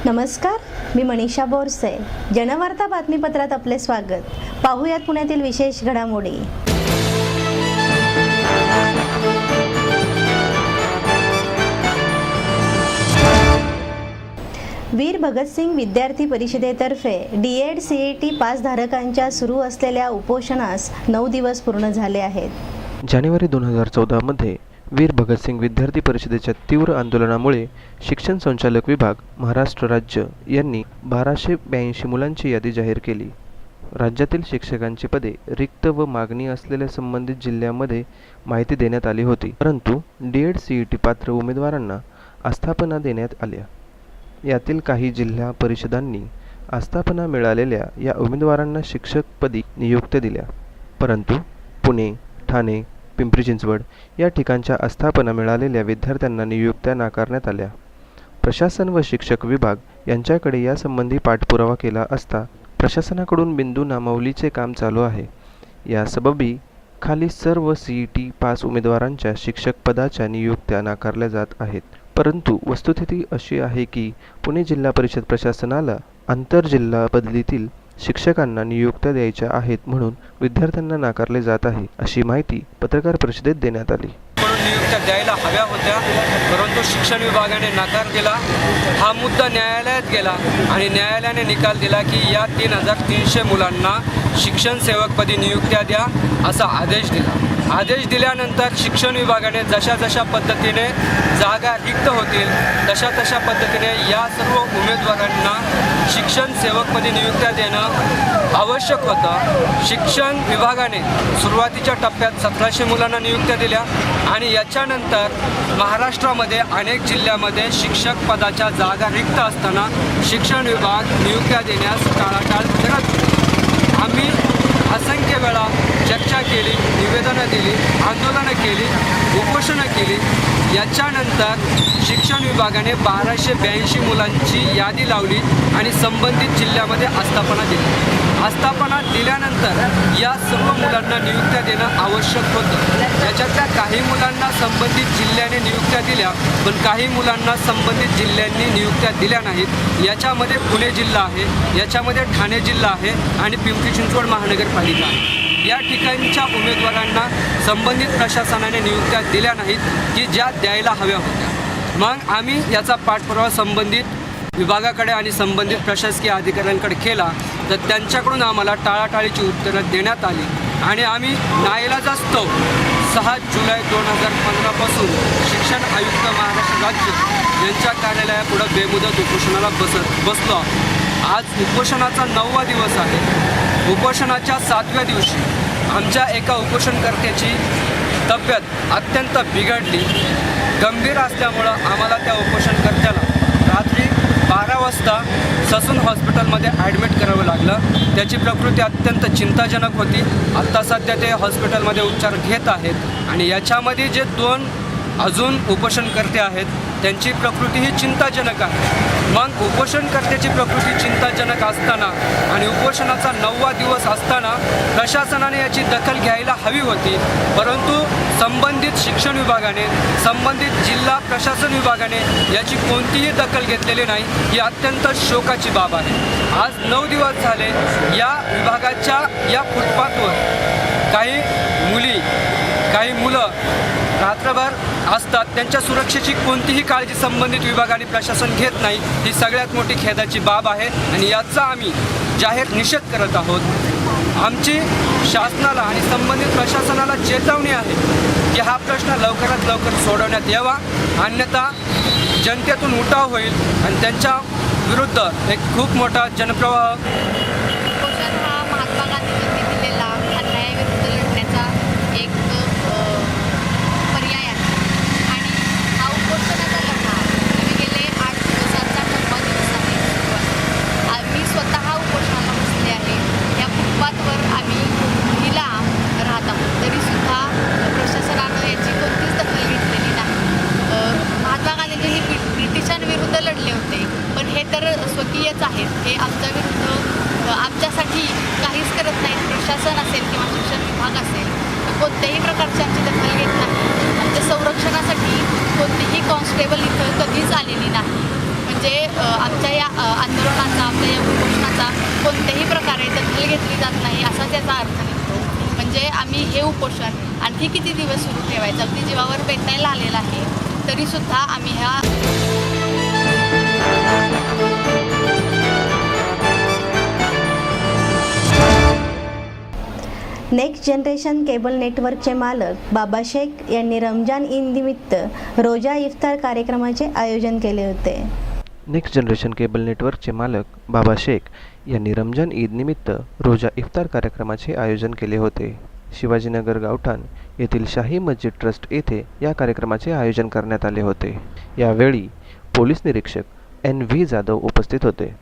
नमस्कार, मी मनीषा बोरसे. जनवार्ता बातमीपत्रात आपले स्वागत. पाहूयात पुण्यातील विशेष घडामोडी. वीर भगतसिंग विद्यार्थी परिषदेतर्फे DED CET पासधारकांच्या सुरू असलेल्या उपोषणास 9 दिवस पूर्ण झाले आहेत. जानेवारी 2014 मध्ये वीर भगतसिंग विद्यार्थी परिषदेच्या तीव्र आंदोलनामुळे शिक्षण संचालक विभाग महाराष्ट्र राज्य यांनी 1282 मुलांची यादी जाहीर केली. राज्यातील शिक्षकांची पदे रिक्त व मागणी असलेल्या संबंधित जिल्ह्यांमध्ये माहिती देण्यात आली होती, परंतु DED CET पात्र उमेदवारांना आस्थापना देण्यात आल्या. यातील काही जिल्हा परिषदांनी आस्थापना मिळालेल्या या उमेदवारांना शिक्षकपदी नियुक्त्या दिल्या, परंतु पुणे, ठाणे, पिंपरी चिंचवड या ठिकाणच्या आस्थापना मिळालेल्या विद्यार्थ्यांना नियुक्त्या नाकारण्यात आल्या. प्रशासन व शिक्षक विभाग यांच्याकडे यासंबंधी पाठपुरावा केला असता प्रशासनाकडून बिंदू नामावलीचे काम चालू आहे. या सबबी खाली सर्व CET पास उमेदवारांच्या शिक्षकपदाच्या नियुक्त्या नाकारल्या जात आहेत. परंतु वस्तुस्थिती अशी आहे की पुणे जिल्हा परिषद प्रशासनाला आंतरजिल्हा बदलीतील शिक्षकांना नियुक्त्या द्यायच्या आहेत, म्हणून विद्यार्थ्यांना नाकारले जात आहे, अशी माहिती पत्रकार परिषदेत देण्यात आली. नियुक्त्या द्यायला हव्या होत्या, परंतु शिक्षण विभागाने नकार दिला. हा मुद्दा न्यायालयात गेला आणि न्यायालयाने निकाल दिला की या 3300 मुलांना शिक्षण सेवकपदी नियुक्त्या द्या असा आदेश दिला. आदेश दिल्यानंतर शिक्षण विभागाने जशा पद्धतीने जागा रिक्त होतील तशा पद्धतीने या सर्व उमेदवारांना शिक्षण सेवकपदी नियुक्त्या देणं आवश्यक होतं. शिक्षण विभागाने सुरुवातीच्या टप्प्यात 1700 मुलांना नियुक्त्या दिल्या आणि याच्यानंतर महाराष्ट्रामध्ये अनेक जिल्ह्यामध्ये शिक्षक पदाच्या जागा रिक्त असताना शिक्षण विभाग नियुक्त्या देण्यास टाळाटाळ करत होते. आम्ही असंख्य वेळा चर्चा केली, निवेदनं दिली, आंदोलनं केली, उपोषणं केली. याच्यानंतर शिक्षण विभागाने 1282 मुलांची यादी लावली आणि संबंधित जिल्ह्यामध्ये आस्थापना दिली. आस्थापना दिल्यानंतर या सर्व मुलांना नियुक्त्या देणं आवश्यक होतं. याच्यातल्या काही मुलांना संबंधित जिल्ह्याने नियुक्त्या दिल्या, पण काही मुलांना संबंधित जिल्ह्यांनी नियुक्त्या दिल्या नाहीत. याच्यामध्ये पुणे जिल्हा आहे, याच्यामध्ये ठाणे जिल्हा आहे आणि पिंपरी चिंचवड महानगरपालिका आहे. या ठिकाणच्या उमेदवारांना संबंधित प्रशासनाने नियुक्त्या दिल्या नाहीत की ज्या द्यायला हव्या होत्या. मग आम्ही याचा पाठपुरावा संबंधित विभागाकडे आणि संबंधित प्रशासकीय अधिकाऱ्यांकडे केला, तर त्यांच्याकडून आम्हाला टाळाटाळीची उत्तरं देण्यात आली आणि आम्ही नाईलाजास्तव 6 जुलै 2015 पासून शिक्षण आयुक्त महाराष्ट्र राज्य यांच्या कार्यालयापुढं बेमुदत उपोषणाला बसलो. आज उपोषणाचा 9वा दिवस आहे. उपोषणाच्या 7व्या दिवशी आमच्या एका उपोषणकर्त्याची तब्येत अत्यंत बिघडली. गंभीर असल्यामुळं आम्हाला त्या उपोषणकर्त्याला रात्री 12 वाजता ससून हॉस्पिटलमध्ये ॲडमिट करावं लागलं. त्याची प्रकृती अत्यंत चिंताजनक होती. आत्ता सध्या ते हॉस्पिटलमध्ये उपचार घेत आहेत आणि याच्यामध्ये जे 2 अजून उपोषणकर्ते आहेत त्यांची प्रकृती ही चिंताजनक आहे. मग उपोषणकर्त्याची प्रकृती चिंताजनक असताना आणि उपोषणाचा 9वा दिवस असताना प्रशासनाने याची दखल घ्यायला हवी होती, परंतु संबंधित शिक्षण विभागाने, संबंधित जिल्हा प्रशासन विभागाने याची कोणतीही दखल घेतलेली नाही. ही अत्यंत शोकाची बाब आहे. आज 9 दिवस झाले या विभागाच्या या फुटपाथवर काही मुली, काही मुलं रात्रभर असतात. त्यांच्या सुरक्षेची कोणतीही काळजी संबंधित विभाग आणि प्रशासन घेत नाही. ही सगळ्यात मोठी खेदाची बाब आहे आणि याचा आम्ही जाहीर निषेध करत आहोत. आमची शासनाला आणि संबंधित प्रशासनाला चेतावणी आहे की हा प्रश्न लवकरात लवकर सोडवण्यात यावा, अन्यथा जनतेतून उठाव होईल आणि त्यांच्या विरुद्ध एक खूप मोठा जनप्रवाह स्वकीयच आहेत. हे आमच्या विरुद्ध आमच्यासाठी काहीच करत नाहीत. प्रशासन असेल किंवा शिक्षण विभाग असेल कोणत्याही प्रकारची आमची दखल घेत नाही. आमच्या संरक्षणासाठी कोणतीही कॉन्स्टेबल इथं कधीच आलेली नाही. म्हणजे आमच्या या आंदोलनाचा, आमच्या या उपोषणाचा कोणत्याही प्रकारे दखल घेतली जात नाही असा त्याचा अर्थ निघतो. म्हणजे आम्ही हे उपोषण आणखी किती दिवस सुरू ठेवायचं, अगदी जीवावर बेतायला आलेलं आहे, तरीसुद्धा आम्ही ह्या नेक्स्ट जनरेशन केबल नेटवर्कचे मालक बाबा शेख यांनी रमजान ईदनिमित्त रोजा इफ्तार कार्यक्रमाचे आयोजन केले होते. नेक्स्ट जनरेशन केबल नेटवर्कचे मालक बाबा शेख यांनी रमजान ईदनिमित्त रोजा इफ्तार कार्यक्रमाचे आयोजन केले होते. शिवाजीनगर गावठाण येथील शाही मस्जिद ट्रस्ट येथे या कार्यक्रमाचे आयोजन करण्यात आले होते. यावेळी पोलीस निरीक्षक NV जाधव उपस्थित होते.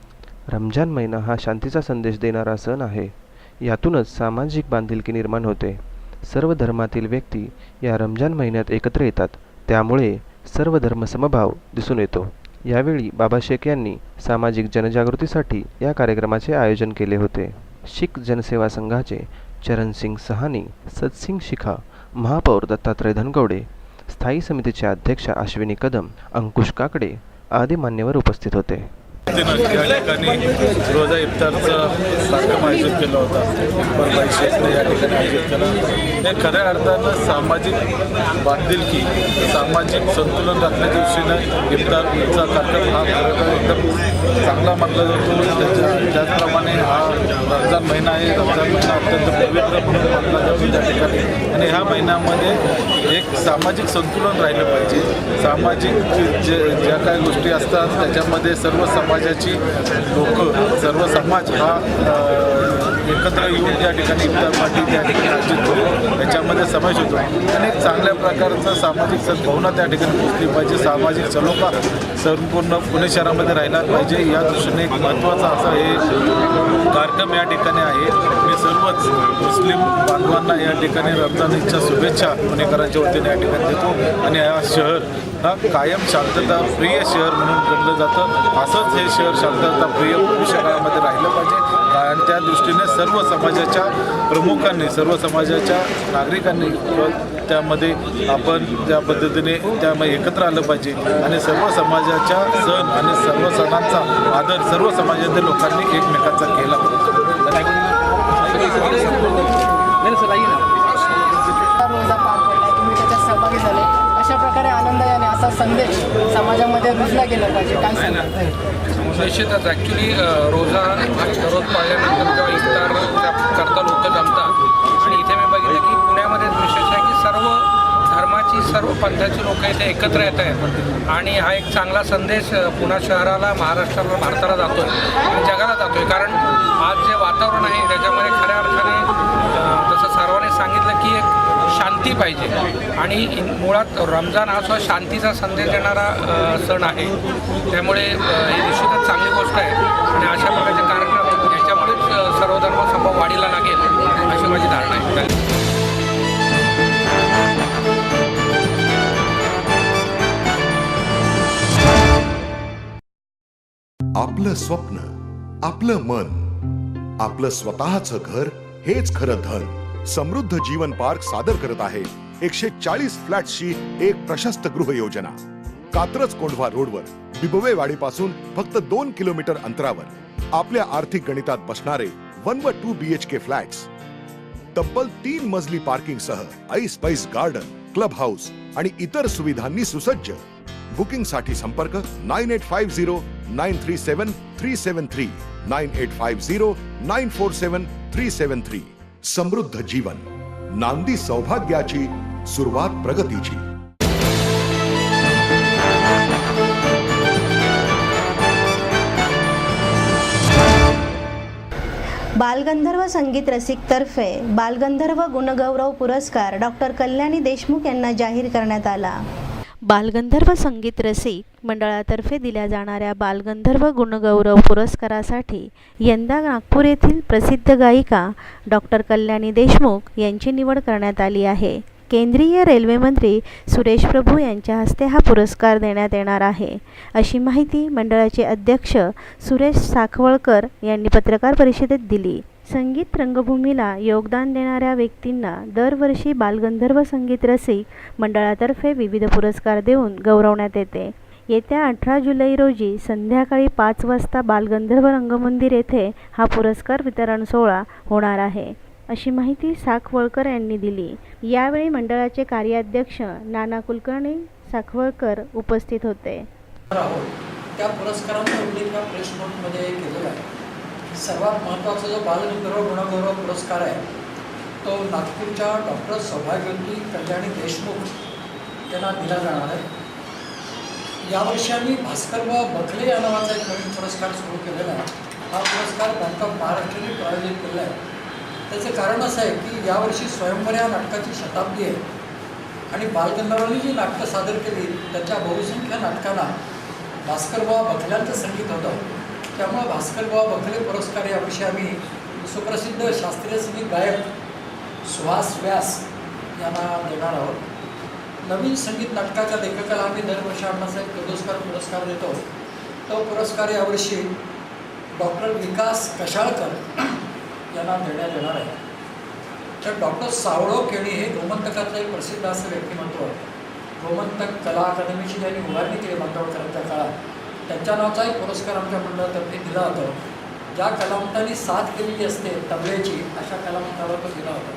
रमजान महिना हा शांतीचा संदेश देणारा सण आहे. यातूनच सामाजिक बांधिलकी निर्माण होते. सर्व धर्मातील व्यक्ती या रमजान महिन्यात एकत्र येतात, त्यामुळे सर्व धर्म समभाव दिसून येतो. यावेळी बाबा शेख यांनी सामाजिक जनजागृतीसाठी या कार्यक्रमाचे आयोजन केले होते. शीख जनसेवा संघाचे चरणसिंग सहानी, सतसिंग शिखा, महापौर दत्तात्रय धनकवडे, स्थायी समितीचे अध्यक्ष अश्विनी कदम, अंकुश काकडे आदी मान्यवर उपस्थित होते. या ठिकाणी रोजा इफ्तारचा कार्यक्रम आयोजित केला होता. इक्बाल शेखने या ठिकाणी आयोजित केला. हे खऱ्या अर्थानं सामाजिक बांधिलकी, सामाजिक संतुलन राखण्याच्या दृष्टीनं इफ्तारचा कार्यक्रम हा खरं एकदम चांगला मानला जातो. त्याचप्रमाणे हा रमजान महिना आहे. रमजान महिना अत्यंत पवित्र म्हणून मानला जातो त्या ठिकाणी. आणि ह्या महिन्यामध्ये एक सामाजिक संतुलन राहिलं पाहिजे. सामाजिक ज्या काही गोष्टी असतात त्याच्यामध्ये सर्व समाजाची लोक, सर्व समाज हा एकत्र येऊन त्या ठिकाणी इफ्तार पार्टी त्या ठिकाणी आयोजित करून त्याच्यामध्ये समावेश होतो. आणि एक चांगल्या प्रकारचा सामाजिक सद्भावना त्या ठिकाणी पोचली पाहिजे. सामाजिक सलोखा संपूर्ण पुणे शहरामध्ये राहिला पाहिजे. या दृष्टीने एक महत्त्वाचा असा हे कार्यक्रम या ठिकाणी आहे. मी सर्वच मुस्लिम बांधवांना या ठिकाणी रमजान ईदच्या शुभेच्छा पुणेकरांच्या वतीने या ठिकाणी देतो. आणि हा शहर हा कायम शांतता प्रिय शहर म्हणून गणलं जातं. असंच हे शहर शांतता प्रिय भविष्य काळामध्ये राहिलं पाहिजे. आणि त्या दृष्टीने सर्व समाजाच्या प्रमुखांनी, सर्व समाजाच्या नागरिकांनी त्यामध्ये आपण त्या पद्धतीने त्यामध्ये एकत्र आलं पाहिजे. आणि सर्व समाजाच्या सण आणि सर्व सणांचा आदर सर्व समाजातील लोकांनी एकमेकांचा केला पाहिजे. रोजा पार पडला, तुम्ही त्याच्यात सहभागी झाले. अशा प्रकारे आनंदाने असा संदेश समाजामध्ये रुजला गेला पाहिजे. काय सांगतात? निश्चितच ॲक्च्युली रोजा दररोज पाळल्यानंतर जेव्हा इफ्तार करता लोक जमतात. आणि इथे मी बघितलं की पुण्यामध्ये विशेष आहे की सर्व धर्माची, सर्व पंथाची लोक इथे एकत्र येत आहेत. आणि हा एक चांगला संदेश पुणे शहराला, महाराष्ट्राला, भारताला जातो आहे आणि जगाला जातो आहे. कारण आज जे वातावरण आहे त्याच्यामध्ये खऱ्या अर्थाने जसं सर्वांनी सांगितलं की एक शांती पाहिजे. आणि मुळात रमजान हा सुद्धा शांतीचा संदेश देणारा सण आहे. त्यामुळे ही निश्चितच चांगली गोष्ट आहे. आणि अशा प्रकारचे कार्यक्रम याच्यामुळेच सर्व धर्म संभाव वाढीला लागेल अशी माझी धारणा आहे. आपलं स्वप्न, आपलं मन, आपलं स्वतःचं घर हेच खरं धन. समृद्ध जीवन पार्क सादर करत आहे 140 फ्लॅट्सची एक प्रशस्त गृह योजना. कात्रज कोंढवा रोडवर बिबवेवाडीपासून फक्त 2 किलोमीटर अंतरावर आपल्या आर्थिक गणितात बसणारे 1 व 2 BHK फ्लॅट्स. तब्बल 3 मजली पार्किंग सह ऐस पैस गार्डन, क्लब हाऊस आणि इतर सुविधांनी सुसज्ज. बुकिंग साठी संपर्क 9850 937 373 9850 947 373. समृद्ध जीवन, नांदी सौभाग्याची, सुरुवात प्रगतीची. बालगंधर्व संगीत रसिकतर्फे बालगंधर्व गुणगौरव पुरस्कार डॉक्टर कल्याणी देशमुख यांना जाहीर करण्यात आला. बालगंधर्व संगीत रसिक मंडळातर्फे दिल्या जाणाऱ्या बालगंधर्व गुणगौरव पुरस्कारासाठी यंदा नागपूर येथील प्रसिद्ध गायिका डॉक्टर कल्याणी देशमुख यांची निवड करण्यात आली आहे. केंद्रीय रेल्वे मंत्री सुरेश प्रभू यांच्या हस्ते हा पुरस्कार देण्यात येणार आहे, अशी माहिती मंडळाचे अध्यक्ष सुरेश साखवळकर यांनी पत्रकार परिषदेत दिली. संगीत रंगभूमीला योगदान देणाऱ्या व्यक्तींना दरवर्षी बालगंधर्व संगीत रसिक मंडळातर्फे विविध पुरस्कार देऊन गौरवण्यात येते. येत्या 18 जुलै रोजी संध्याकाळी 5 वाजता बालगंधर्व रंगमंदिर येथे हा पुरस्कार वितरण सोहळा होणार आहे, अशी माहिती साखवळकर यांनी दिली. यावेळी मंडळाचे कार्याध्यक्ष नाना कुलकर्णी साखवळकर उपस्थित होते. आहोत त्या पुरस्कारांचा उल्लेख या प्रेस नोटमध्ये केलेला आहे. सर्वात महत्त्वाचा जो बालगंधर्व गुणगौरव पुरस्कार आहे तो नागपूरच्या डॉक्टर सौभाग्यवती कल्याणी देशमुख यांना दिला जाणार आहे. यावर्षी आम्ही भास्करबुवा बखले या नावाचा एक नवीन पुरस्कार सुरू केलेला आहे. हा पुरस्कार बँक ऑफ महाराष्ट्राने प्रायोजित केलेला आहे. त्याचं कारण असं आहे की यावर्षी स्वयंवर या नाटकाची शताब्दी आहे आणि बालगंधर्वांनी जी नाटकं सादर केली त्याच्या बहुसंख्य नाटकांना भास्करबुवा बखल्यांचं संगीत होतं. त्यामुळं भास्करबुवा बखले पुरस्कार यावर्षी आम्ही सुप्रसिद्ध शास्त्रीय संगीत गायक सुहास व्यास यांना देणार आहोत. नवीन संगीत नाटकाच्या लेखकाला आम्ही दरवर्षी अण्णासाहेब किर्लोस्कर पुरस्कार देतो. तो पुरस्कार यावर्षी डॉक्टर विकास कशाळकर यांना देण्यात येणार आहे. तर डॉक्टर सावळो केणी हे गोमंतकातलं एक प्रसिद्ध असं व्यक्तिमत्व आहे. गोमंतक कला अकादमीची ज्यांनी उभारणी केली मंडळकरांच्या काळात त्यांच्या नावाचा एक पुरस्कार आमच्या मंडळातर्फे दिला जातो. ज्या कलावंतांनी साथ केलेली असते तबल्याची अशा कलावंताला तो दिला होता.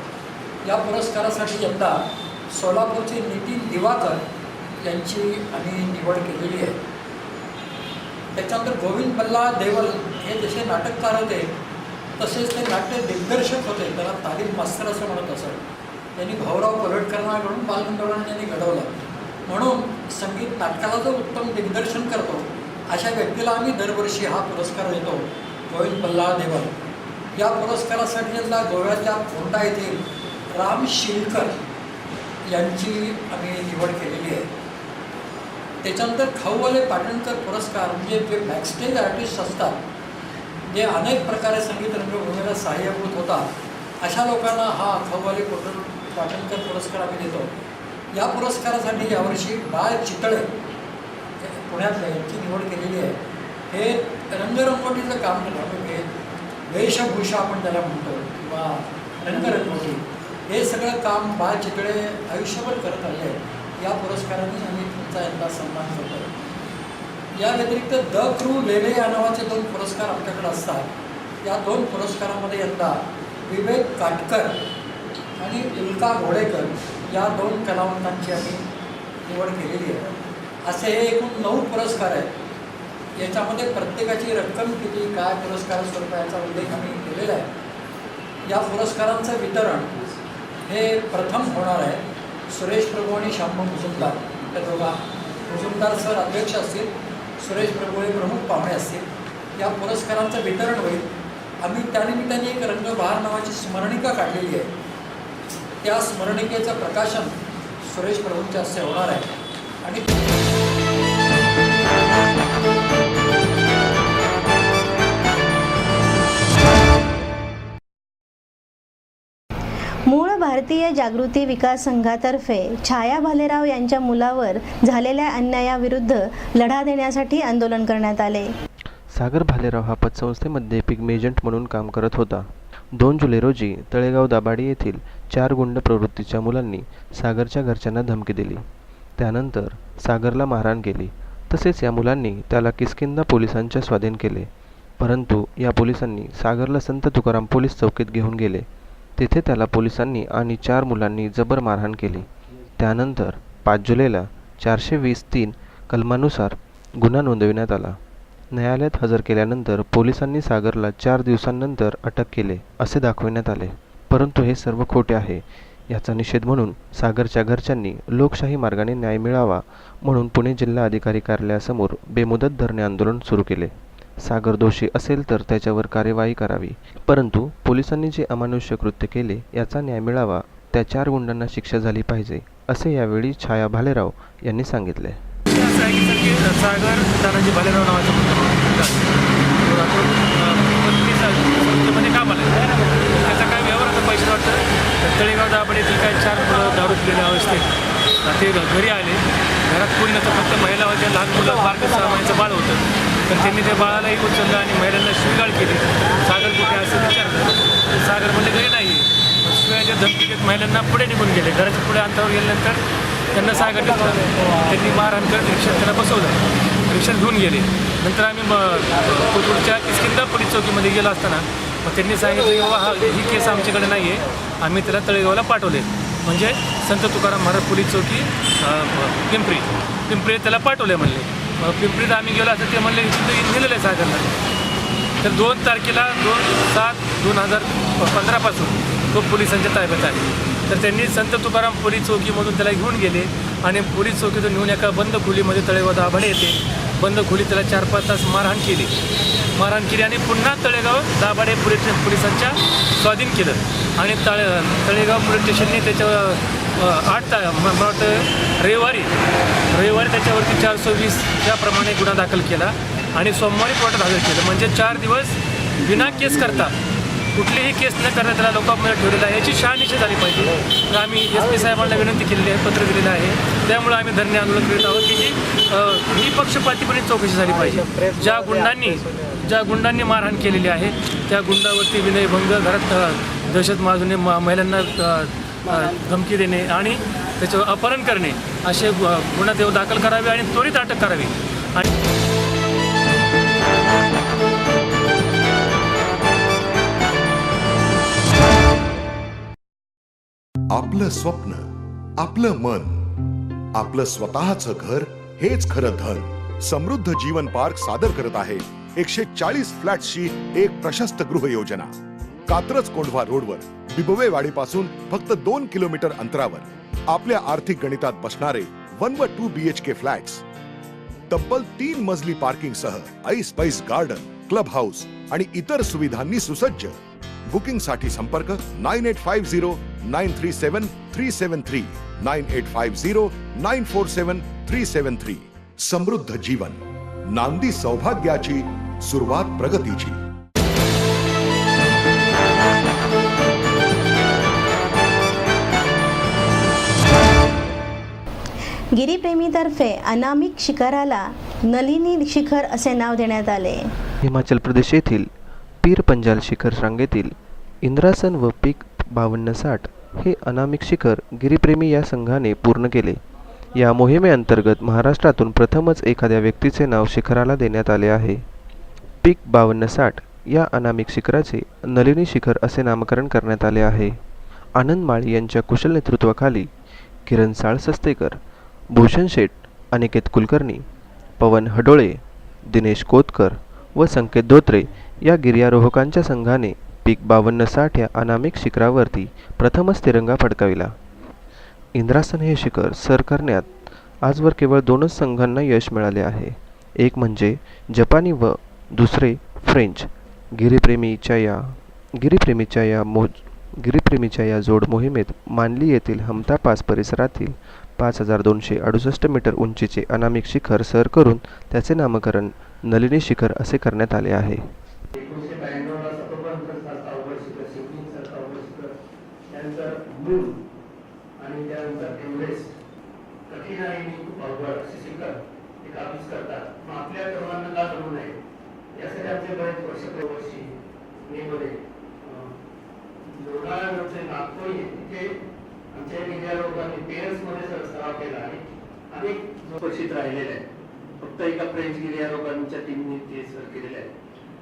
या पुरस्कारासाठी यंदा सोलापूरचे नितीन दिवाकर यांची आम्ही निवड केलेली आहे. त्याच्यानंतर गोविंद बल्ला देवल हे जसे नाटककार होते तसेच ते नाट्य दिग्दर्शक होते. त्याला तालीम मास्तर असं म्हणत असत. त्यांनी भाऊराव पलटकरांकडून बालगंधर्वांना त्यांनी घडवलं. म्हणून संगीत नाटकाला जो उत्तम दिग्दर्शन करतो अशा व्यक्तीला आम्ही दरवर्षी हा पुरस्कार देतो. गोविंद बल्ला देवल या पुरस्कारासाठी यंदा गोव्याच्या फोंडा येथील राम शिलकर यांची आम्ही निवड केलेली आहे. त्याच्यानंतर खाऊवाले पाटणकर पुरस्कार म्हणजे जे बॅकस्टेज आर्टिस्ट असतात जे अनेक प्रकारे संगीत रंगभूमीला सहाय्यभूत होतात अशा लोकांना हा खाऊवाले पाटणकर पुरस्कार आम्ही देतो. या पुरस्कारासाठी यावर्षी बाळ चितळे पुण्यातल्या यांची निवड केलेली आहे. हे रंगरंगोटीचं काम करतात. म्हणजे वेशभूषा आपण त्याला म्हणतो किंवा रंगरंगोटी हे सगळं काम बाळ चितळे आयुष्यभर करत आले आहे. या पुरस्काराने आम्ही तुमचा यंदा सन्मान करतो. या व्यतिरिक्त द क्रू लेले या नावाचे 2 पुरस्कार आमच्याकडे असतात. या 2 पुरस्कारामध्ये यंदा विवेक काटकर आणि उल्का घोडेकर या 2 कलावंतांची आम्ही निवड केलेली आहे. असे हे एकूण 9 पुरस्कार आहेत. याच्यामध्ये प्रत्येकाची रक्कम किती काय पुरस्कार स्वरूपाचा उल्लेख आम्ही केलेला आहे. या पुरस्कारांचं वितरण हे प्रथम होणार आहे. सुरेश प्रभू आणि शांबू मुजुमदार त्या दोघा मुजुमदार सर अध्यक्ष असतील, सुरेश प्रभू हे प्रमुख पाहुणे असतील. या पुरस्कारांचं वितरण होईल. आम्ही त्यानिमित्ताने एक रंगबहार नावाची स्मरणिका काढलेली आहे. त्या स्मरणिकेचं प्रकाशन सुरेश प्रभूंच्या हस्ते होणार आहे. आणि मूळ भारतीय जागृती विकास संघातर्फे छाया भालेराव यांच्या मुलावर झालेल्या अन्यायाविरुद्ध लढा देण्यासाठी आंदोलन करण्यात आले. सागर भालेराव हा पतसंस्थेमध्ये पिग्मी एजंट म्हणून काम करत होता. 2 जुलै रोजी तळेगाव दाभाडी येथील 4 गुंड प्रवृत्तीच्या मुलांनी सागरच्या घरच्यांना धमकी दिली. त्यानंतर सागरला मारहाण केली. तसेच या मुलांनी त्याला किष्किंधा पोलिसांच्या स्वाधीन केले. परंतु या पोलिसांनी सागरला संत तुकाराम पोलीस चौकीत घेऊन गेले. तेथे त्याला पोलिसांनी आणि 4 मुलांनी जबर मारहाण केली. त्यानंतर 5 जुलैला 420(3) कलमानुसार गुन्हा नोंदविण्यात आला. न्यायालयात हजर केल्यानंतर पोलिसांनी सागरला 4 दिवसांनंतर अटक केले असे दाखविण्यात आले. परंतु हे सर्व खोटे आहे. याचा निषेध म्हणून सागरच्या घरच्यांनी लोकशाही मार्गाने न्याय मिळावा म्हणून पुणे जिल्हा अधिकारी कार्यालयासमोर बेमुदत धरणे आंदोलन सुरू केले. सागर दोषी असेल तर त्याच्यावर कार्यवाही करावी, परंतु पोलिसांनी जे अमानुष्य कृत्य केले याचा न्याय मिळावा, त्या 4 गुंडांना शिक्षा झाली पाहिजे असे यावेळी छाया भालेराव यांनी सांगितले. सागर दादाजी भालेराव नावाचा कामाला त्याचा काय व्यवहार आता पैसे वाटतं. तळेगाव दाभाडी येथील काय 4 मुलं दारू पिलेल्या अवस्थेत ते घरी आले. घरात कोणी नव्हतं, फक्त महिला होत्या. लहान मुलं 6 महिन्याचं बाळ होतं. तर त्यांनी त्या बाळालाही उचललं आणि महिलांना शिवीगाळ केली. सागर कुठे असं विचारलं. सागर म्हणजे घरी नाही. शिवायच्या धमकी देत महिलांना पुढे निघून गेले. घराच्या पुढे अंतरावर गेल्यानंतर त्यांना सांगितलं का त्यांनी मारहाण करत रिक्षात त्याला बसवलं, रिक्षात घेऊन गेले. नंतर आम्ही कोथरूडच्या किष्किंधा पोलीस चौकीमध्ये गेलो असताना मग त्यांनी सांगितलं की बाबा ही केस आमच्याकडे नाही आहे, आम्ही त्याला तळेगावला पाठवले. म्हणजे संत तुकाराम महाराज पोलीस चौकी पिंपरी त्याला पाठवले म्हणले. मग पिंपरीत आम्ही गेलो असं ते म्हणले नेलेलं आहे सागरला. तर 2 तारखेला 2/7/2015 तो पोलिसांच्या ताब्यात आहे. तर त्यांनी संत तुकाराम पोलीस चौकीमधून त्याला घेऊन गेले आणि पोलीस चौकीतून नेऊन एका बंद खोलीमध्ये तळेगाव दाभाडे येते बंद खोलीत त्याला 4-5 तास मारहाण केली आणि पुन्हा तळेगाव दाभाडे पोलिसांच्या स्वाधीन केलं आणि तळेगाव पोलीस स्टेशनने त्याच्यावर 8 मला वाटतं रविवारी त्याच्यावरती 420 त्याप्रमाणे गुन्हा दाखल केला आणि सोमवारी कोर्टात हजर केलं. म्हणजे 4 दिवस विना केस करता कुठलीही केस न करता त्याला लोकांमध्ये ठेवलेलं आहे. याची शहानिशा झाली पाहिजे. तर आम्ही SP साहेबांना विनंती केलेली आहे, पत्र दिलेलं आहे. त्यामुळे आम्ही धरणे आंदोलन करीत आहोत की ही पक्षपातीपणे चौकशी झाली पाहिजे. ज्या गुंडांनी मारहाण केलेली आहे त्या गुंडावरती विनयभंग, घरात दहशत माजवणे, महिलांना धमकी देणे आणि त्याचं अपहरण करणे असे गुन्हा ते दाखल करावे आणि त्वरित अटक करावी. आणि आपलं स्वप्न, आपलं मन, आपलं स्वतःचं घर हेच खरं धन. समृद्ध जीवन पार्क सादर करत आहे 140 फ्लॅट्सची एक प्रशस्त गृह योजना. कात्रज कोंढवा रोडवर बिबवेवाडी पासून फक्त 2 किलोमीटर अंतरावर आपल्या आर्थिक गणितात बसणारे 1 व 2 BHK फ्लॅट्स. तब्बल 3 मजली पार्किंग सह ऐस गार्डन, क्लब हाऊस आणि इतर सुविधांनी सुसज्ज. बुकिंग साठी संपर्क 9850937373 9850947373. समृद्ध जीवन, नांदी सौभाग्याची, सुरुवात प्रगतीची. गिरीप्रेमीतर्फे अनामिक शिखराला नलिनी शिखर असे नाव देण्यात आले. हिमाचल प्रदेश येथील पीर पंजाल शिखर रांगेतील इंद्रासन व पीक 5260 हे अनामिक शिखर गिरीप्रेमी या संघाने पूर्ण केले. या मोहिमेअंतर्गत महाराष्ट्रातून प्रथमच एखाद्या व्यक्तीचे नाव शिखराला देण्यात आले आहे. पीक 5260 या अनामिक शिखराचे नलिनी शिखर असे नामकरण करण्यात आले आहे. आनंद माळी यांच्या कुशल नेतृत्वाखाली किरण साळसस्तेकर, भूषण शेठ, अनिकेत कुलकर्णी, पवन हडोळे, दिनेश कोतकर व संकेत धोत्रे या गिर्यारोहकांच्या संघाने पीक 5260 या अनामिक शिखरावरती प्रथमच तिरंगा फडकाविला. इंद्रासन हे शिखर सर करण्यात आजवर केवळ 2च संघांना यश मिळाले आहे. एक म्हणजे जपानी व दुसरे फ्रेंच. गिरीप्रेमीच्या या जोड मोहिमेत मानली येथील हमता पास परिसरातील 5268 मीटर उंचीचे अनामिक शिखर सर करून त्याचे नामकरण नलिनी शिखर असे करण्यात आले आहे. 1992ला स्वतंत्र अवघड शिखर, शिवलिंगसारखं अवघड शिखर, त्यानंतर मून आणि त्यानंतर एव्हरेस्ट, कठीण आणि खूप अवघड असे शिखर एक करतात. मग आपल्या तरुणांना का जमू नये यासाठी आमचे बरेच वर्षी मेमध्ये लोणावळ्याचे नागपूर तिथे आमच्या गिर्यारोहकांनी पेयर्समध्ये सराव केला आणि अनेक सुरक्षित राहिलेले आहेत. फक्त एका फ्रेंच गिर्यारोहकांच्या टीमने ते सर केलेले आहे.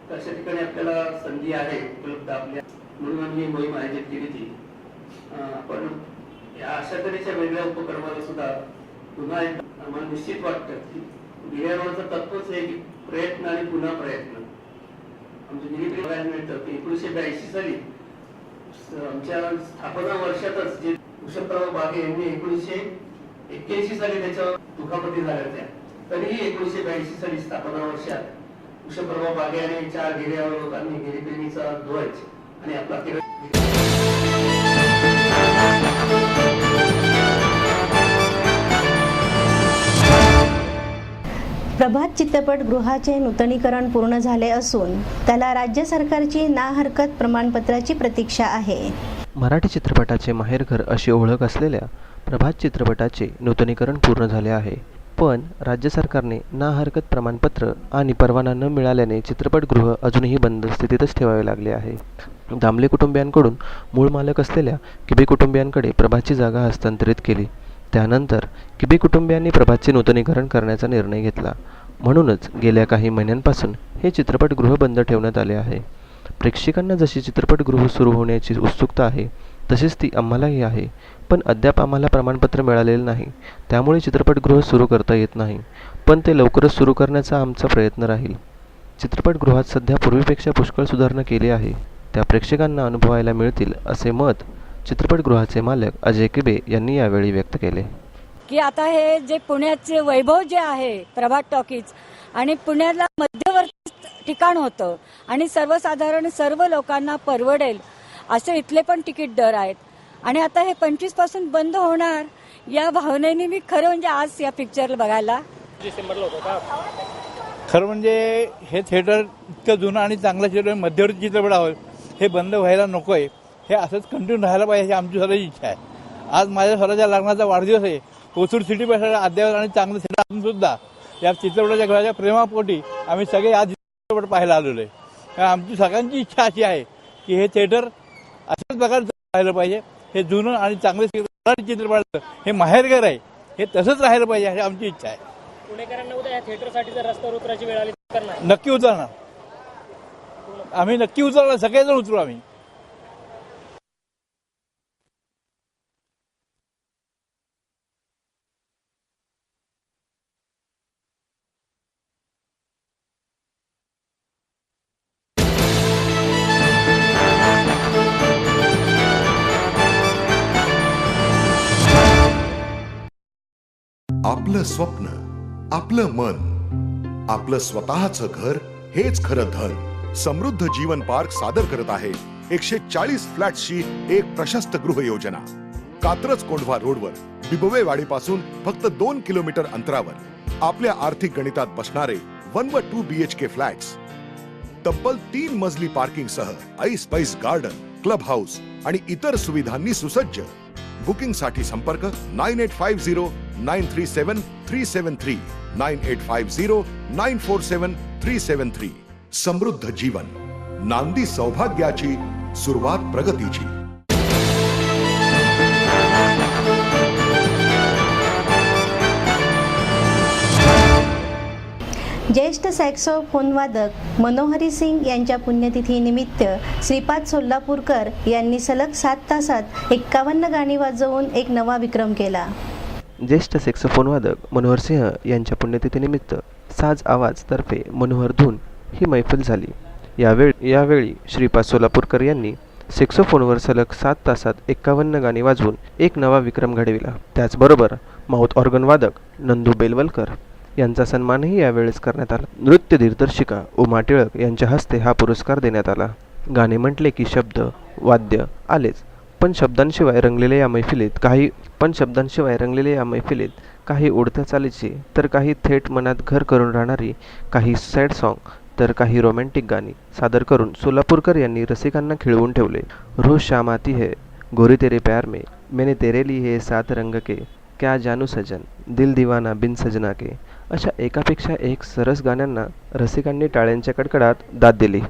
तर अशा ठिकाणी आपल्याला संधी आहे उपलब्ध आपल्या, म्हणून आम्ही ही मोहीम आयोजित केली होती. पण या अशा तऱ्हेच्या वेगळ्या उपक्रमाला सुद्धा पुन्हा आम्हाला निश्चित वाटतं की गिर्यारोहणाचं तत्वच आहे की प्रयत्न आणि पुन्हा प्रयत्न. आमच्या गिरीप्रेमी बघायला मिळतं की 1982 साली आमच्या स्थापना वर्षातच जे वृषभराव बागे यांनी 1981 साली त्याच्यावर दुखापती झाल्या होत्या, तरीही 1982 साली स्थापना वर्षात वृषभराव बागे आणि 4 गिर्यारोहकांनी गिरीप्रेमीचा ध्वज आणि आपला प्रभात चित्रपटगृहाचे नूतनीकरण पूर्ण झाले असून त्याला राज्य सरकारची ना हरकत प्रमाणपत्राची प्रतीक्षा आहे. मराठी चित्रपटाचे माहेरघर अशी ओळख असलेल्या प्रभात चित्रपटाचे नूतनीकरण पूर्ण झाले आहे. पण राज्य सरकारने ना हरकत प्रमाणपत्र आणि परवाना न मिळाल्याने चित्रपटगृह अजूनही बंद स्थितीतच ठेवावे लागले आहे. दामले कुटुंबियांकडून मूळ मालक असलेल्या किबे कुटुंबियांकडे प्रभातची जागा हस्तांतरित केली. त्यानंतर किबी कुटुंबियांनी प्रभातचे नूतनीकरण करण्याचा निर्णय घेतला. म्हणूनच गेल्या काही महिन्यांपासून हे चित्रपटगृह बंद ठेवण्यात आले आहे. प्रेक्षकांना जशी चित्रपटगृह सुरू होण्याची उत्सुकता आहे तशीच ती आम्हालाही आहे, पण अद्याप आम्हाला प्रमाणपत्र मिळालेलं नाही. त्यामुळे चित्रपटगृह सुरू करता येत नाही, पण ते लवकरच सुरू करण्याचा आमचा प्रयत्न राहील. चित्रपटगृहात सध्या पूर्वीपेक्षा पुष्कळ सुधारणा केली आहे, त्या प्रेक्षकांना अनुभवायला मिळतील असे मत चित्रपटगृहाचे मालक अजय किबे यांनी यावेळी व्यक्त केले. की आता हे जे पुण्याचे वैभव जे आहे प्रभात टॉकीज आणि पुण्याला मध्यवर्ती ठिकाण होतं आणि सर्वसाधारण सर्व लोकांना परवडेल असे इथले पण तिकीट दर आहेत आणि आता हे 25 पासून बंद होणार या भावनेने मी खरं म्हणजे आज या पिक्चर बघायला खरं म्हणजे हे थिएटर इतकं जुनं आणि चांगलं थिएटर मध्यवर्ती चित्रपट आहोत हे बंद व्हायला नको आहे, हे असंच कंटिन्यू राहायला पाहिजे ही आमची सर्वांची इच्छा आहे. आज माझ्या स्वतःच्या लग्नाचा वाढदिवस आहे. कोथरूड सिटी पैसा अद्यावत आणि चांगलं थिएटर असून सुद्धा या चित्रपटाच्या घराच्या प्रेमापोटी आम्ही सगळे आज चित्रपट पाहायला आलेलो आहे. आमची सगळ्यांची इच्छा अशी आहे की हे थिएटर अशाच प्रकारे राहिलं पाहिजे. हे जुनं आणि चांगलं चित्रपट हे माहेरघर आहे, हे तसंच राहिलं पाहिजे अशी आमची इच्छा आहे. पुणेकरांना उद्या या थिएटरसाठी जर रस्त्यावर उतरायची वेळ आली तर करणार? नक्की उतरणार, आम्ही नक्की उतरणार, सगळेजण उतरू आम्ही. आपलं स्वप्न, आपलं मन, आपलं स्वतःचं घर हेच खरं धन. समृद्ध जीवन पार्क सादर करत आहे 140 फ्लॅट्सची एक प्रशस्त गृह योजना. कात्रज कोंढवा रोडवर बिबवेवाडी पासून फक्त 2 किलोमीटर अंतरावर आपल्या आर्थिक गणितात बसणारे 1 व 2 BHK फ्लॅट्स. तब्बल 3 मजली पार्किंग सह ऐस पैस गार्डन, क्लब हाऊस आणि इतर सुविधांनी सुसज्ज. बुकिंग साठी संपर्क 9850937373 9850947373. समृद्ध जीवन, नांदी सौभाग्याची, सुरुवात प्रगतीची. ज्येष्ठ सॅक्सोफोन वादक मनोहरी सिंग यांच्या पुण्यतिथीनिमित्त श्रीपाद सोलापूरकर यांनी सलग 7 तासात 51 गाणी वाजवून एक नवा विक्रम केला. ज्येष्ठ सॅक्सोफोन वादक मनोहर सिंह यांच्या पुण्यतिथीनिमित्त साज आवाज तर्फे मनोहर धून ही मैफल झाली. यावेळी श्रीपाद सोलापूरकर यांनी सॅक्सोफोनवर सलग 7 तासात 51 गाणी वाजवून एक नवा विक्रम घडविला. त्याचबरोबर माउथ ऑर्गन वादक नंदू बेलवलकर यांचा सन्मानही यावेळेस करण्यात आला. नृत्य दिग्दर्शिका उमा टिळक यांच्या हस्ते हा पुरस्कार देण्यात आला. गाणे म्हटले की शब्द वाद्य आलेच, पण शब्दांशिवाय रंगलेल्या या मैफिलीत काही उडत्या चालीची, तर काही थेट मनात घर करून राहणारी, काही सॅड सॉन्ग, तर काही रोमॅन्टिक गाणी सादर करून सोलापूरकर यांनी रसिकांना खिळवून ठेवले. रोज शाम आती है, गोरी तेरे प्यार में, मैंने तेरे लिए 7 रंग के, क्या जानू सजन, दिल दीवाना बिन सजना के अशा एकापेक्षा एक सरस गाण्यांना रसिकांनी टाळ्यांच्या कडकडात दाद दिली.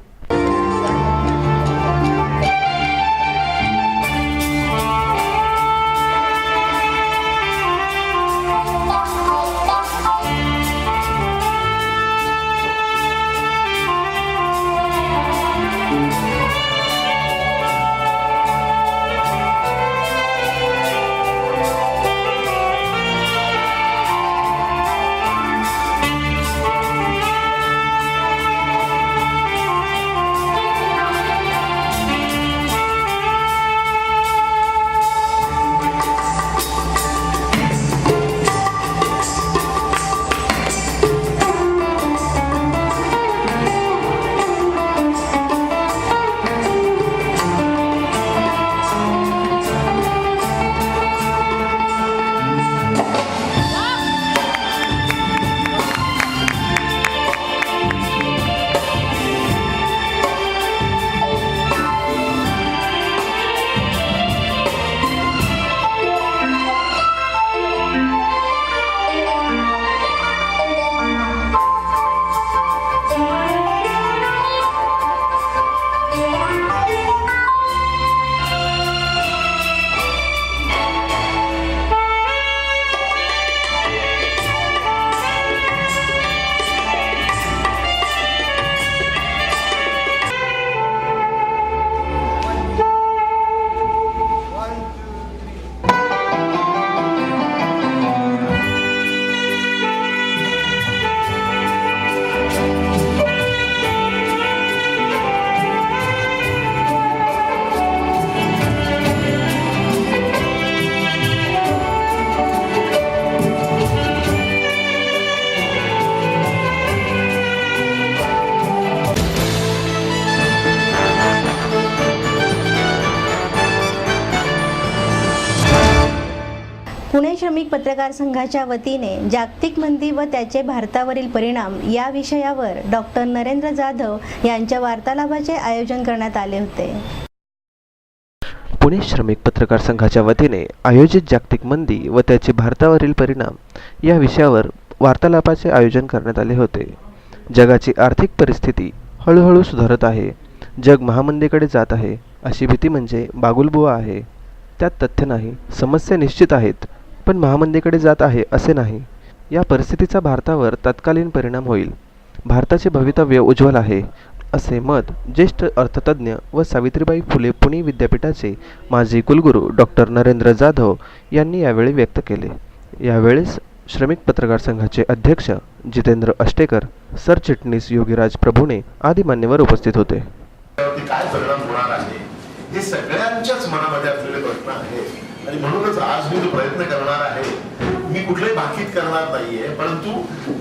श्रमिक पत्रकार संघाच्या वतीने जागतिक मंदी व त्याचे भारतावरील परिणाम या विषयावर डॉक्टर नरेंद्र जाधव यांच्या वार्तालापाचे आयोजन करण्यात आले होते. पुणे श्रमिक पत्रकार संघाच्या वतीने आयोजित जागतिक मंदी व त्याचे भारतावरील परिणाम या विषयावर वार्तालापाचे आयोजन करण्यात आले होते. जगाची आर्थिक परिस्थिती हळूहळू सुधारत आहे. जग महामंदीकडे जात आहे अशी भीती म्हणजे बागुलबुवा आहे. त्यात तथ्य नाही. समस्या निश्चित आहेत, पण महामंदीकडे जात आहे असे नाही. या परिस्थितीचा भारतावर तत्कालीन परिणाम होईल. भारताचे भवितव्य उज्ज्वल आहे असे मत ज्येष्ठ अर्थतज्ञ व सावित्रीबाई फुले पुणे विद्यापीठाचे माजी कुलगुरू डॉक्टर नरेंद्र जाधव यांनी यावेळी व्यक्त केले. यावेळेस श्रमिक पत्रकार संघाचे अध्यक्ष जितेंद्र अष्टेकर, सरचिटणीस योगीराज प्रभुणे आदी मान्यवर उपस्थित होते. काय परिणाम होणार आहे हे सगळ्यांच्याच मनामध्ये असलेले प्रश्न आहेत आणि म्हणूनच आज मी जो प्रयत्न करणार आहे, मी कुठलंही भाकीत करणार नाहीये, परंतु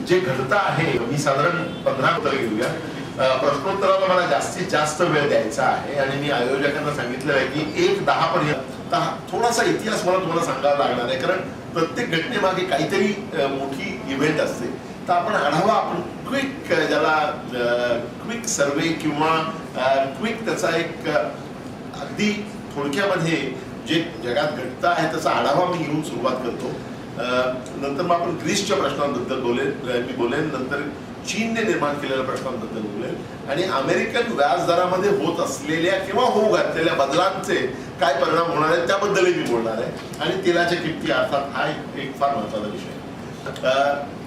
जे घडतं आहे, मी साधारण 15 उत्तर घेऊया. प्रश्नोत्तराला मला जास्तीत जास्त वेळ द्यायचा आहे आणि मी आयोजकांना सांगितलं आहे की 1:10 पर्यंत थोडासा इतिहास मला तुम्हाला सांगावा लागणार आहे, कारण प्रत्येक घटनेमागे काहीतरी मोठी इव्हेंट असते. तर आपण आढावा, आपण क्विक, ज्याला क्विक सर्वे किंवा क्विक त्याचा एक अगदी थोडक्यामध्ये जे जगात घडतं आहे त्याचा आढावा मी घेऊन सुरुवात करतो. नंतर मग आपण ग्रीसच्या प्रश्नांबद्दल मी बोलेन, नंतर चीनने निर्माण केलेल्या प्रश्नांबद्दल बोलेन आणि अमेरिकन व्याजदरामध्ये होत असलेल्या किंवा होऊ घातलेल्या बदलांचे काय परिणाम होणार आहेत त्याबद्दलही मी बोलणार आहे. आणि तेलाच्या किमती अर्थात हा एक फार महत्त्वाचा विषय.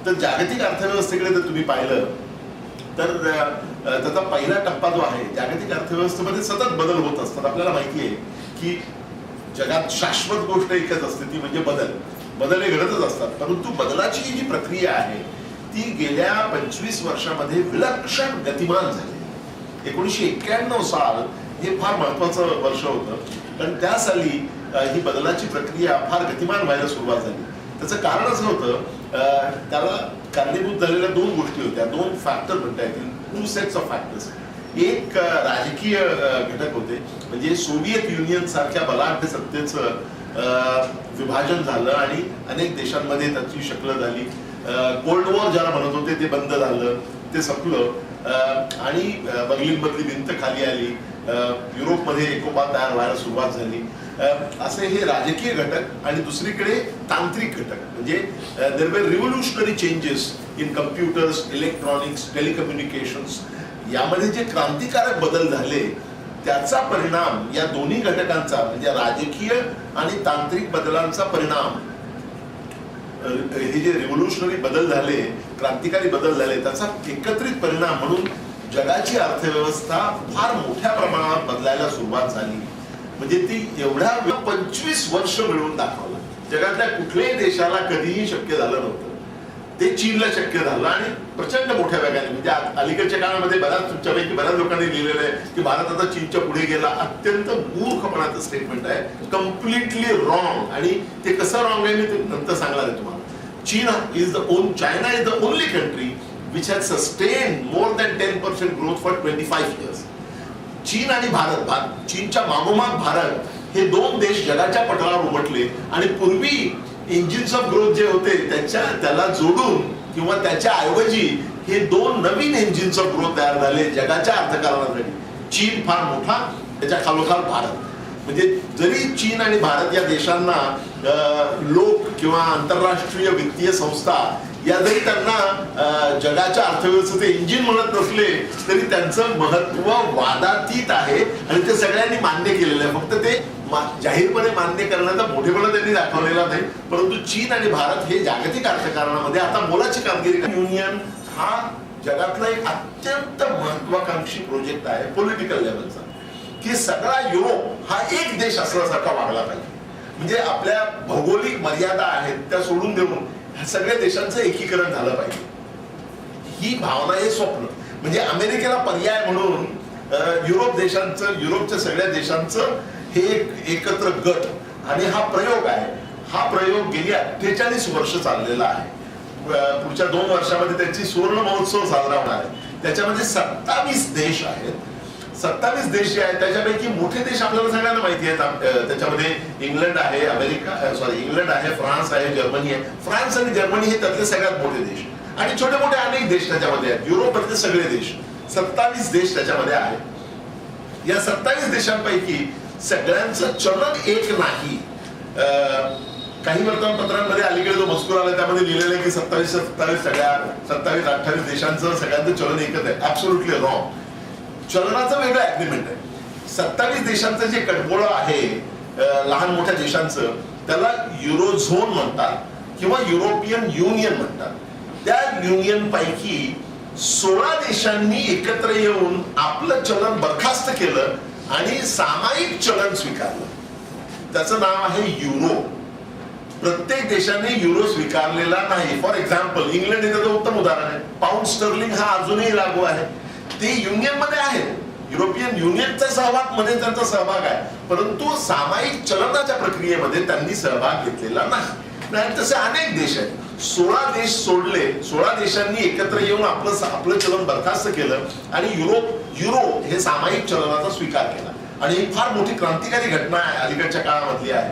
तर जागतिक अर्थव्यवस्थेकडे जर तुम्ही पाहिलं तर त्याचा पहिला टप्पा जो आहे, जागतिक अर्थव्यवस्थेमध्ये सतत बदल होत असतात. आपल्याला माहिती आहे की जगात शाश्वत गोष्ट एकच असते, ती म्हणजे बदल हे घडतच असतात. परंतु बदलाची जी प्रक्रिया आहे ती गेल्या 25 वर्षामध्ये विलक्षण गतिमान झाली. 1991 साल हे फार महत्वाचं वर्ष होतं, कारण त्या साली ही बदलाची प्रक्रिया फार गतिमान व्हायला सुरुवात झाली. त्याचं कारण असं होतं, त्याला कारणीभूत झालेल्या 2 गोष्टी होत्या, 2 फॅक्टर म्हणता येतील, 2 सेट्स ऑफ फॅक्टर्स. एक राजकीय घटक होते, म्हणजे सोव्हिएत युनियन सारख्या बलाढ्य सत्तेचं विभाजन झालं आणि अनेक देशांमध्ये त्याची शक्ल झाली. कोल्ड वॉर ज्याला म्हणत होते ते बंद झालं, ते संपलं आणि बर्लिनमधली भिंत खाली आली. युरोपमध्ये एकोपा तयार व्हायला सुरुवात झाली. असे हे राजकीय घटक आणि दुसरीकडे तांत्रिक घटक, म्हणजे there were revolutionary changes in computers, electronics, telecommunications. यामध्ये जे क्रांतिकारक बदल झाले त्याचा परिणाम या दोन्ही घटकांचा, म्हणजे राजकीय आणि तांत्रिक बदलांचा परिणाम, हे जे रिव्होल्युशनरी बदल झाले, क्रांतिकारी बदल झाले, त्याचा एकत्रित परिणाम म्हणून जगाची अर्थव्यवस्था फार मोठ्या प्रमाणावर बदलायला सुरुवात झाली. म्हणजे ती एवढ्या 25 वर्ष मिळवून दाखवलं. जगातल्या कुठल्याही देशाला कधीही शक्य झालं नव्हतं, ते चीनला शक्य झालं आणि प्रचंड मोठ्या वेगाने. म्हणजे अलीकडच्या काळामध्ये तुमच्यापैकी बऱ्याच लोकांनी लिहिलेलं आहे की भारत आता चीनच्या पुढे गेला. अत्यंत मूर्खपणाचं स्टेटमेंट आहे, कम्प्लिटली रॉंग. आणि ते कसं रॉंग आहे मी ते नंतर सांगणार आहे तुम्हाला. China is the only country which has sustained more than 10% growth for 25 years. चीन आणि भारत, चीनच्या मागोमाग भारत हे 2 देश जगाच्या पटलावर उमटले आणि पूर्वी इंजिन्स ऑफ ग्रोथ जे होते त्याला जोडून किंवा त्याच्या ऐवजी हे 2 नवीन इंजिन्स ऑफ ग्रोथ तयार झाले जगाच्या अर्थकारणासाठी. चीन फार मोठा, त्याच्या खालोखाल भारत. म्हणजे जरी चीन आणि भारत या देशांना लोक किंवा आंतरराष्ट्रीय वित्तीय संस्था या जरी त्यांना जगाच्या अर्थव्यवस्थेचे इंजिन म्हणत नसले तरी त्यांचं महत्व वादातीत आहे आणि ते सगळ्यांनी मान्य केलेलं आहे. फक्त ते जाहीरपणे मान्य करण्याचा मोठेपणा त्यांनी दाखवलेला नाही. परंतु चीन आणि भारत हे जागतिक अर्थकारणामध्ये आता मोलाची कामगिरी. युनियन हा जगातला एक अत्यंत महत्वाकांक्षी प्रोजेक्ट आहे पॉलिटिकल लेवलचा, की सगळा युरोप हा एक देश असल्यासारखा वागला पाहिजे. म्हणजे आपल्या भौगोलिक मर्यादा आहेत त्या सोडून देऊन सगळ्या देशांचं एकीकरण झालं पाहिजे. ही भावना, हे स्वप्न, म्हणजे अमेरिकेला पर्याय म्हणून युरोपच्या सगळ्या देशांचं हे एकत्र गट आणि हा प्रयोग आहे. हा प्रयोग गेली 48 वर्ष चाललेला आहे. पुढच्या 2 वर्षामध्ये त्याची सुवर्ण महोत्सव साजरा होणार आहे. त्याच्यामध्ये 27 देश आहेत. 27 देश जे आहेत त्याच्यापैकी मोठे देश आपल्याला सगळ्यांना माहिती आहेत. त्याच्यामध्ये इंग्लंड आहे, इंग्लंड आहे, फ्रान्स आहे, जर्मनी आहे. फ्रान्स आणि जर्मनी हे त्यातले सगळ्यात मोठे देश आणि छोटे मोठे अनेक देश त्याच्यामध्ये आहेत. युरोपमधले सगळे देश 27 देश त्याच्यामध्ये आहेत. या 27 देशांपैकी सगळ्यांचं चलन एक नाही. काही वर्तमानपत्रांमध्ये अलीकडे जो मजकूर आला त्यामध्ये लिहिलेलं आहे की 27-28 देशांचं सगळ्यांचं चलन एकच आहे. Absolutely wrong. चलनाचं वेगळं अग्रीमेंट आहे. 27 देशांचं जे गटगोळं आहे लहान मोठ्या देशांचं त्याला युरोझोन म्हणतात किंवा युरोपियन युनियन म्हणतात. त्या युनियन पैकी 16 देशांनी एकत्र येऊन आपलं चलन बरखास्त केलं आणि सामायिक चलन स्वीकारलं. त्याचं नाव आहे युरो. प्रत्येक देशाने युरो स्वीकारलेला नाही. फॉर एक्झाम्पल इंग्लंड हे त्याचं उत्तम उदाहरण आहे. पाऊंड स्टर्लिंग हा अजूनही लागू आहे. ते युनियन मध्ये आहेत. युरोपियन युनियनचा सहभाग मध्ये त्यांचा सहभाग आहे, परंतु सामायिक चलनाच्या प्रक्रियेमध्ये त्यांनी सहभाग घेतलेला नाही. तसे अनेक देश आहेत. 16 देश सोडले. 16 देशांनी एकत्र येऊन आपलं चलन बरखास्त केलं आणि युरो हे सामायिक चलनाचा स्वीकार केला आणि ही फार मोठी क्रांतिकारी घटना आहे अलीकडच्या काळामधली आहे.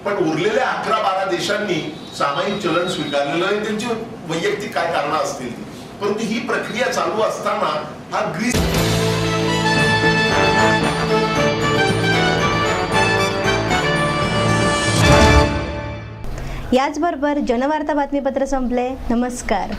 पण उरलेल्या 11-12 देशांनी सामायिक चलन स्वीकारलेलं आहे. त्यांची वैयक्तिक काय कारणं असतील ती, परंतु ही प्रक्रिया चालू असताना हा ग्रीस याचबरोबर जनवार्ता बातमीपत्र संपले. नमस्कार.